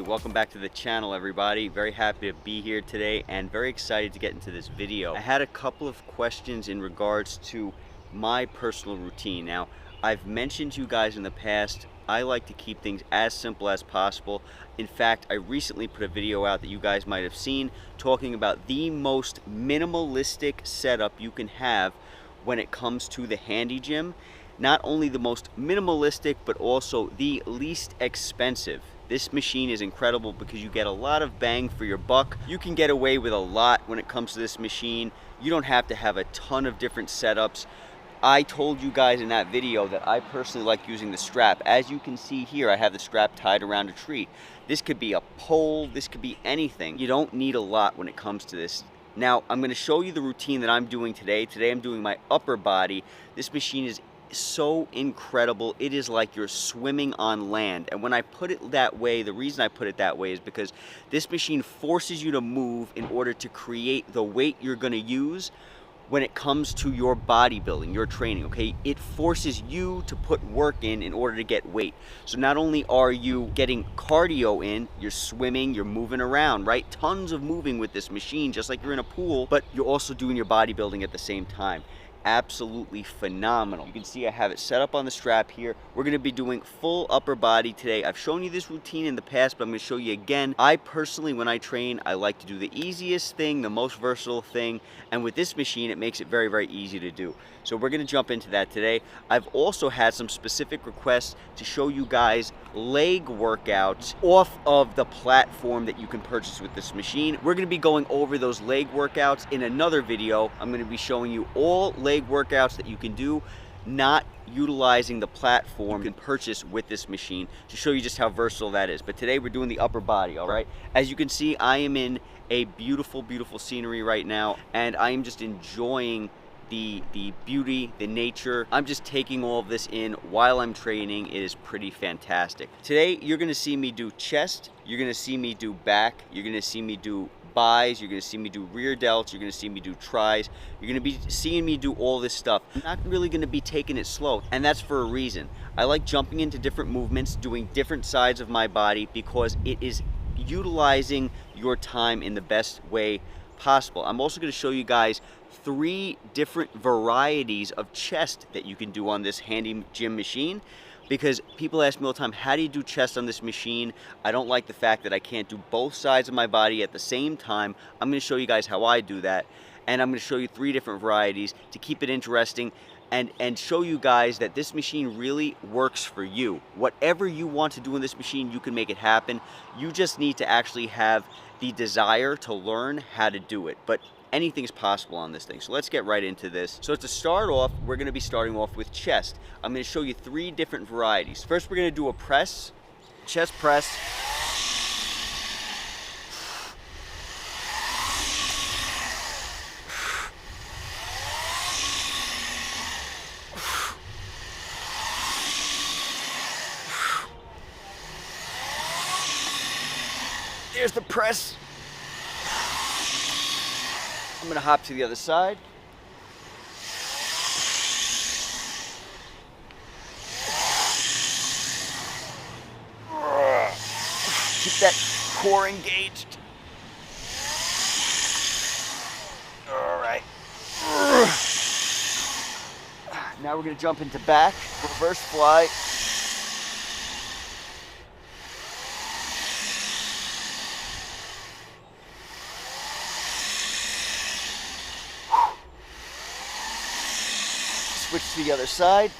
welcome back to the channel, everybody. Very happy to be here today and very excited to get into this video. I had a couple of questions in regards to my personal routine. Now, I've mentioned to you guys in the past, I like to keep things as simple as possible. In fact, I recently put a video out that you guys might have seen talking about the most minimalistic setup you can have when it comes to the Handy Gym. Not only the most minimalistic, but also the least expensive. This machine is incredible because you get a lot of bang for your buck. You can get away with a lot when it comes to this machine. You don't have to have a ton of different setups. I told you guys in that video that I personally like using the strap. As you can see here, I have the strap tied around a tree. This could be a pole, this could be anything. You don't need a lot when it comes to this. Now, I'm gonna show you the routine that I'm doing today. Today I'm doing my upper body. This machine is so incredible. It is like you're swimming on land. And when I put it that way, the reason I put it that way is because this machine forces you to move in order to create the weight you're gonna use when it comes to your bodybuilding, your training, okay? It forces you to put work in order to get weight. So not only are you getting cardio in, you're swimming, you're moving around, right? Tons of moving with this machine, just like you're in a pool, but you're also doing your bodybuilding at the same time. Absolutely phenomenal. You can see I have it set up on the strap here. We're going to be doing full upper body today. I've shown you this routine in the past, but I'm going to show you again. I personally, when I train, I like to do the easiest thing, the most versatile thing, and with this machine, it makes it very, very easy to do. So we're going to jump into that today. I've also had some specific requests to show you guys leg workouts off of the platform that you can purchase with this machine. We're going to be going over those leg workouts in another video. I'm going to be showing you all leg workouts that you can do not utilizing the platform you can purchase with this machine to show you just how versatile that is. But today we're doing the upper body, all right? As you can see, I am in a beautiful, beautiful scenery right now, and I am just enjoying the beauty, the nature. I'm just taking all of this in while I'm training. It is pretty fantastic. Today, you're gonna see me do chest, you're gonna see me do back, you're gonna see me do buys, you're gonna see me do rear delts, you're gonna see me do tries, you're gonna be seeing me do all this stuff. I'm not really gonna be taking it slow, and that's for a reason. I like jumping into different movements, doing different sides of my body because it is utilizing your time in the best way possible. I'm also going to show you guys 3 different varieties of chest that you can do on this Handy Gym machine, because people ask me all the time, how do you do chest on this machine? I don't like the fact that I can't do both sides of my body at the same time. I'm going to show you guys how I do that, and I'm going to show you 3 different varieties to keep it interesting and show you guys that this machine really works for you. Whatever you want to do in this machine, you can make it happen. You just need to actually have the desire to learn how to do it. But anything's possible on this thing. So let's get right into this. So to start off, we're gonna be starting off with chest. I'm gonna show you 3 different varieties. First, we're gonna do a press, chest press. There's the press. I'm gonna hop to the other side. Keep that core engaged. All right. Now we're gonna jump into back, reverse fly. Switch to the other side.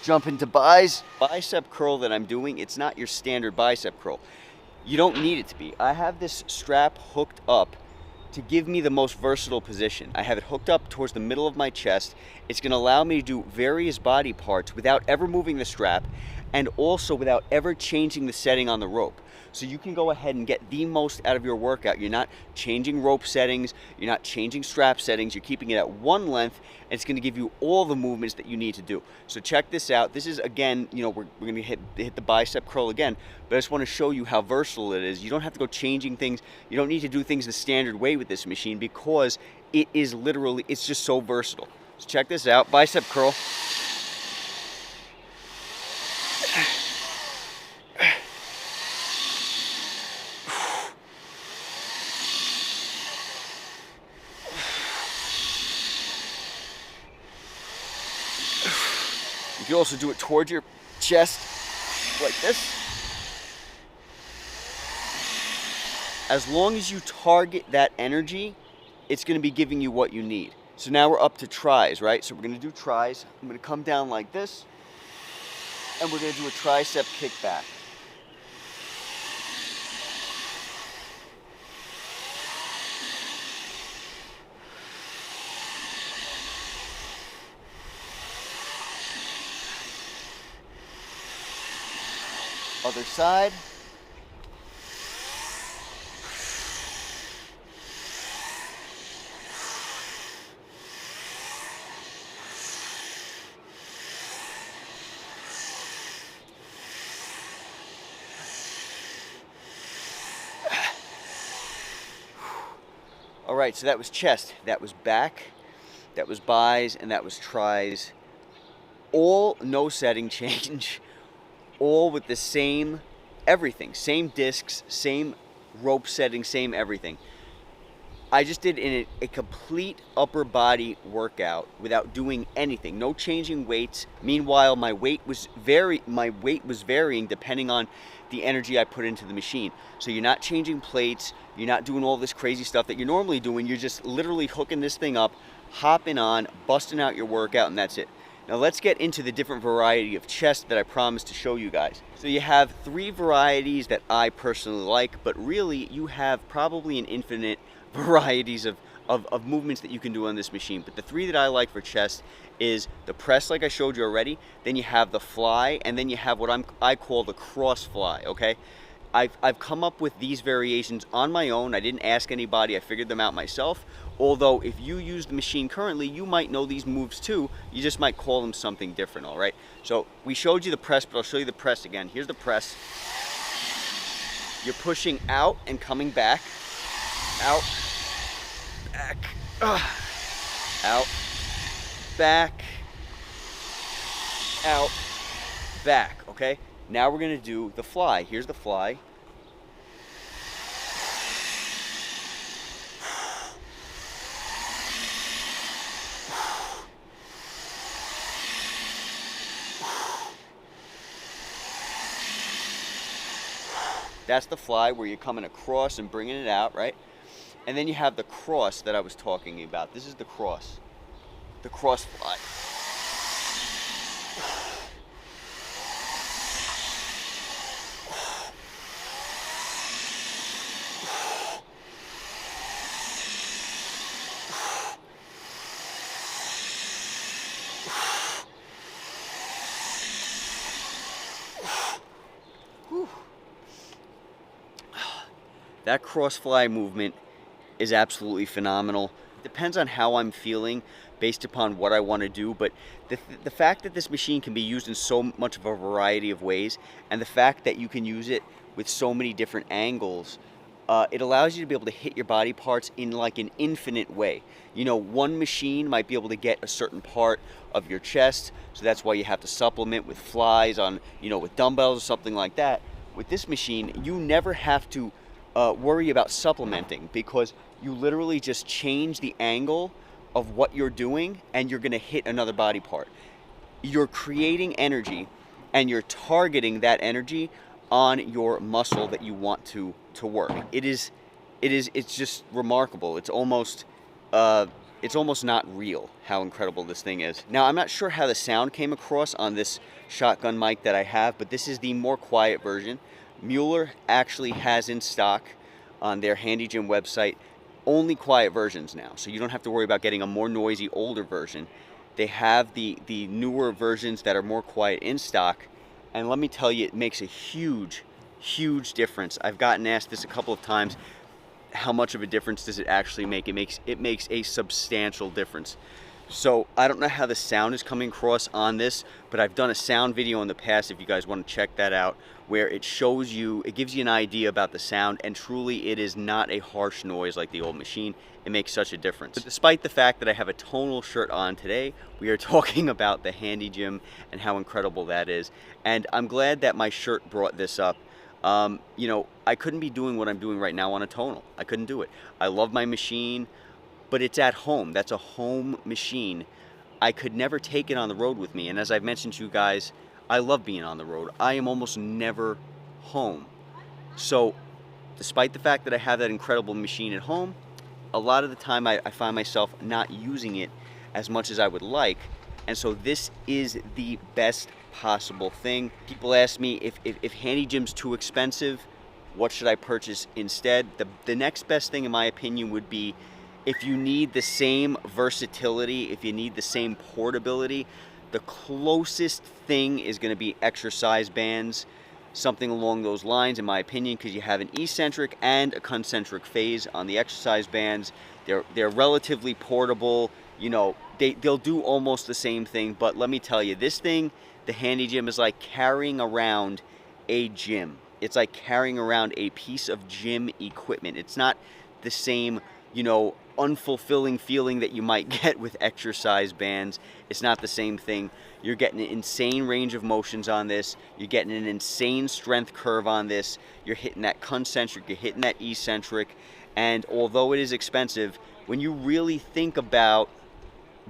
Jump into buys. Bicep curl that I'm doing, it's not your standard bicep curl. You don't need it to be. I have this strap hooked up to give me the most versatile position. I have it hooked up towards the middle of my chest. It's gonna allow me to do various body parts without ever moving the strap, and also without ever changing the setting on the rope. So you can go ahead and get the most out of your workout. You're not changing rope settings, you're not changing strap settings, you're keeping it at one length, and it's gonna give you all the movements that you need to do. So check this out. This is, again, you know, we're gonna hit the bicep curl again, but I just wanna show you how versatile it is. You don't have to go changing things. You don't need to do things the standard way with this machine because it is literally, it's just so versatile. So check this out, bicep curl. You can also do it towards your chest, like this. As long as you target that energy, it's gonna be giving you what you need. So now we're up to tries, right? So we're gonna do tries. I'm gonna come down like this, and we're gonna do a tricep kickback. Other side. All right, so that was chest, that was back, that was bis, and that was tris. All no setting change, all with the same everything, same discs, same rope setting, same everything. I just did a complete upper body workout without doing anything, no changing weights. Meanwhile, my weight was varying depending on the energy I put into the machine. So you're not changing plates, you're not doing all this crazy stuff that you're normally doing. You're just literally hooking this thing up, hopping on, busting out your workout, and that's it. Now let's get into the different variety of chest that I promised to show you guys. So you have 3 varieties that I personally like, but really you have probably an infinite varieties of movements that you can do on this machine. But the 3 that I like for chest is the press, like I showed you already, then you have the fly, and then you have what I call the cross fly, okay? I've come up with these variations on my own. I didn't ask anybody, I figured them out myself. Although if you use the machine currently, you might know these moves too. You just might call them something different, all right? So we showed you the press, but I'll show you the press again. Here's the press. You're pushing out and coming back. Out, back, out, back, out, back, okay? Now we're gonna do the fly. Here's the fly. That's the fly where you're coming across and bringing it out, right? And then you have the cross that I was talking about. This is the cross fly. That cross fly movement is absolutely phenomenal. It depends on how I'm feeling based upon what I want to do, but the fact that this machine can be used in so much of a variety of ways, and the fact that you can use it with so many different angles, it allows you to be able to hit your body parts in like an infinite way. You know, one machine might be able to get a certain part of your chest, so that's why you have to supplement with flies on, you know, with dumbbells or something like that. With this machine, you never have to worry about supplementing, because you literally just change the angle of what you're doing and you're going to hit another body part. You're creating energy and you're targeting that energy on your muscle that you want to work. It's just remarkable. It's almost not real how incredible this thing is. Now, I'm not sure how the sound came across on this shotgun mic that I have, but this is the more quiet version. Mueller actually has in stock on their Handy Gym website only quiet versions now, so you don't have to worry about getting a more noisy older version. They have the newer versions that are more quiet in stock, And let me tell you, it makes a huge difference. I've gotten asked this a couple of times. How much of a difference does it actually make? It makes a substantial difference. So I don't know how the sound is coming across on this, but I've done a sound video in the past if you guys want to check that out, where it shows you, it gives you an idea about the sound, and truly it is not a harsh noise like the old machine. It makes such a difference. But despite the fact that I have a Tonal shirt on today, we are talking about the Handy Gym and how incredible that is. And I'm glad that my shirt brought this up. You know, I couldn't be doing what I'm doing right now on a Tonal. I couldn't do it. I love my machine, but it's at home. That's a home machine. I could never take it on the road with me. And as I've mentioned to you guys, I love being on the road. I am almost never home. So despite the fact that I have that incredible machine at home, a lot of the time I find myself not using it as much as I would like. And so this is the best possible thing. People ask me if Handy Gym's too expensive, what should I purchase instead? The next best thing in my opinion would be, if you need the same versatility, if you need the same portability, the closest thing is going to be exercise bands, something along those lines in my opinion, because you have an eccentric and a concentric phase on the exercise bands. They're relatively portable, you know, they'll do almost the same thing. But let me tell you, this thing, the Handy Gym, is like carrying around a gym. It's like carrying around a piece of gym equipment. It's not the same, you know, unfulfilling feeling that you might get with exercise bands. It's not the same thing. You're getting an insane range of motions on this. You're getting an insane strength curve on this. You're hitting that concentric, you're hitting that eccentric. And although it is expensive, when you really think about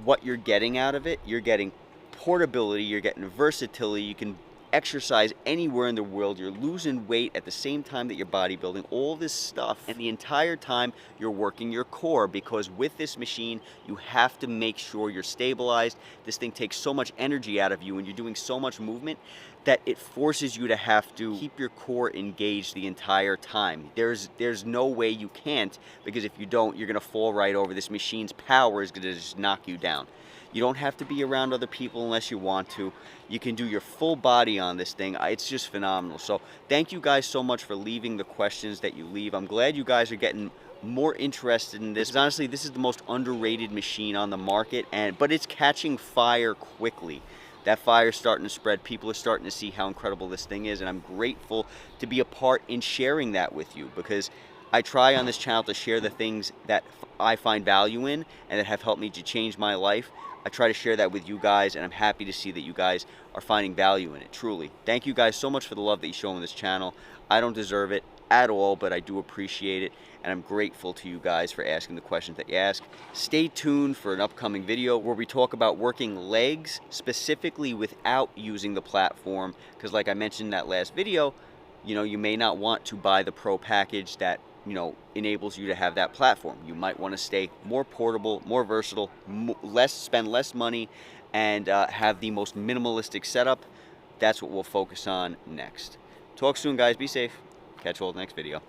what you're getting out of it, you're getting portability, you're getting versatility. You can exercise anywhere in the world. You're losing weight at the same time that you're bodybuilding, all this stuff, and the entire time you're working your core, because with this machine you have to make sure you're stabilized. This thing takes so much energy out of you and you're doing so much movement that it forces you to have to keep your core engaged the entire time. There's no way you can't, because if you don't, you're gonna fall right over. This machine's power is gonna just knock you down. You don't have to be around other people unless you want to. You can do your full body on this thing. It's just phenomenal. So thank you guys so much for leaving the questions that you leave. I'm glad you guys are getting more interested in this, because honestly, this is the most underrated machine on the market, but it's catching fire quickly. That fire's starting to spread. People are starting to see how incredible this thing is, and I'm grateful to be a part in sharing that with you, because I try on this channel to share the things that I find value in and that have helped me to change my life. I try to share that with you guys, and I'm happy to see that you guys are finding value in it, truly. Thank you guys so much for the love that you show on this channel. I don't deserve it at all, but I do appreciate it, and I'm grateful to you guys for asking the questions that you ask. Stay tuned for an upcoming video where we talk about working legs specifically without using the platform, because like I mentioned in that last video, you know, you may not want to buy the pro package that, you know, enables you to have that platform. You might want to stay more portable, more versatile, spend less money, and have the most minimalistic setup. That's what we'll focus on next. Talk soon, guys. Be safe. Catch you all in the next video.